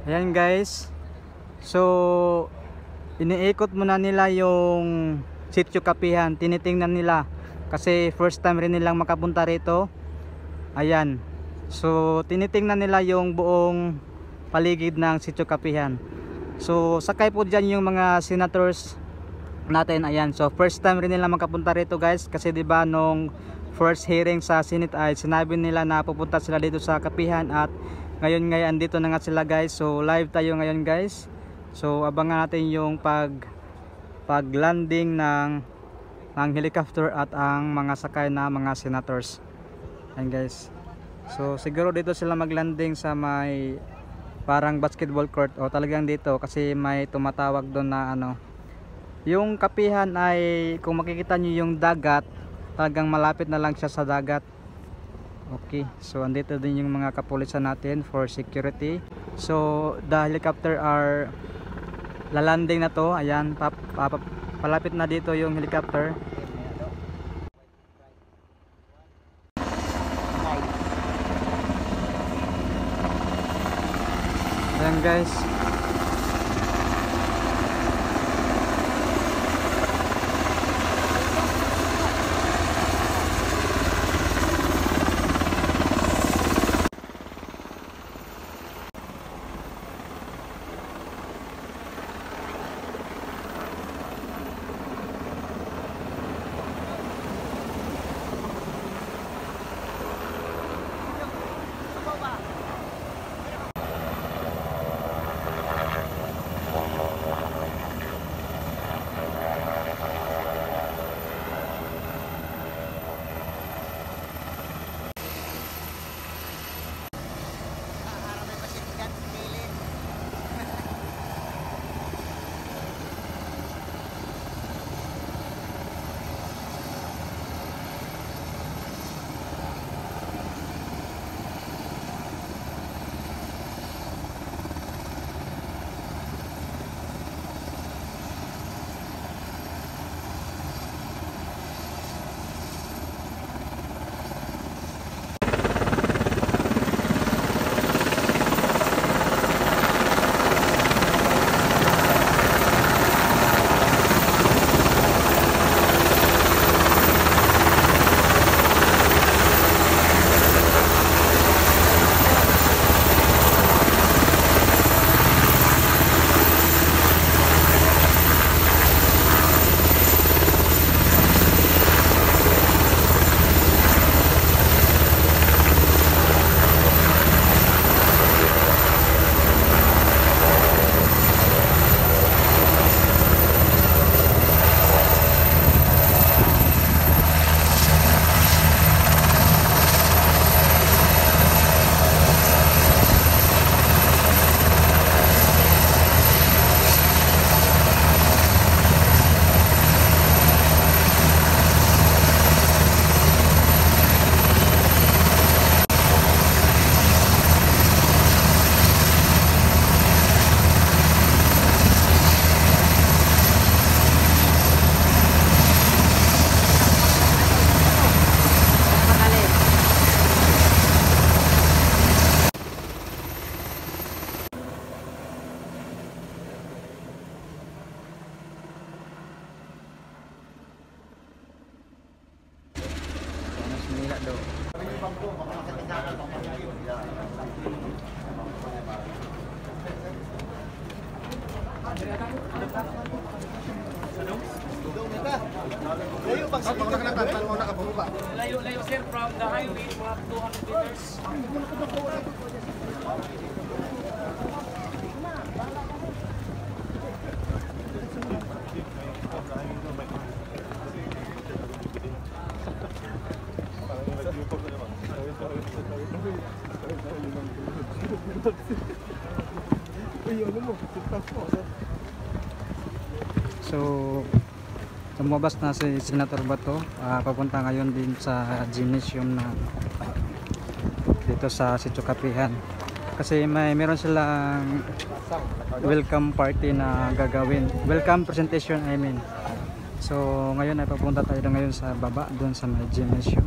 Ayan guys. So iniikot muna nila yung Sitio Kapihan. Tinitingnan nila kasi first time rin nilang makapunta rito. Ayan. So tinitingnan nila yung buong paligid ng Sitio Kapihan. So sakay po dyan yung mga senators natin. Ayan. So first time rin nila makapunta rito guys, kasi 'di ba nung first hearing sa Senate ay sinabi nila na pupunta sila dito sa Kapihan, at ngayon andito na nga sila guys. So live tayo ngayon guys. So abangan natin yung pag-landing ng helicopter at ang mga sakay na mga senators. Ayan guys. So siguro dito sila mag-landing sa may parang basketball court, o talagang dito kasi may tumatawag doon na ano. Yung Kapihan ay kung makikita nyo yung dagat, talagang malapit na lang siya sa dagat. Okay, so andito din yung mga kapulisan natin for security. So the helicopter are lalanding na to. Ayan, palapit na dito yung helicopter. Ayan guys. Layo sir, from the highway, mga 200 meters. So lumabas na si Senator Bato, papunta ngayon din sa gymnasium na dito sa Sitio Kapihan, kasi meron silang welcome party na gagawin, welcome presentation I mean. So ngayon ay papunta tayo ngayon sa baba doon sa may gymnasium.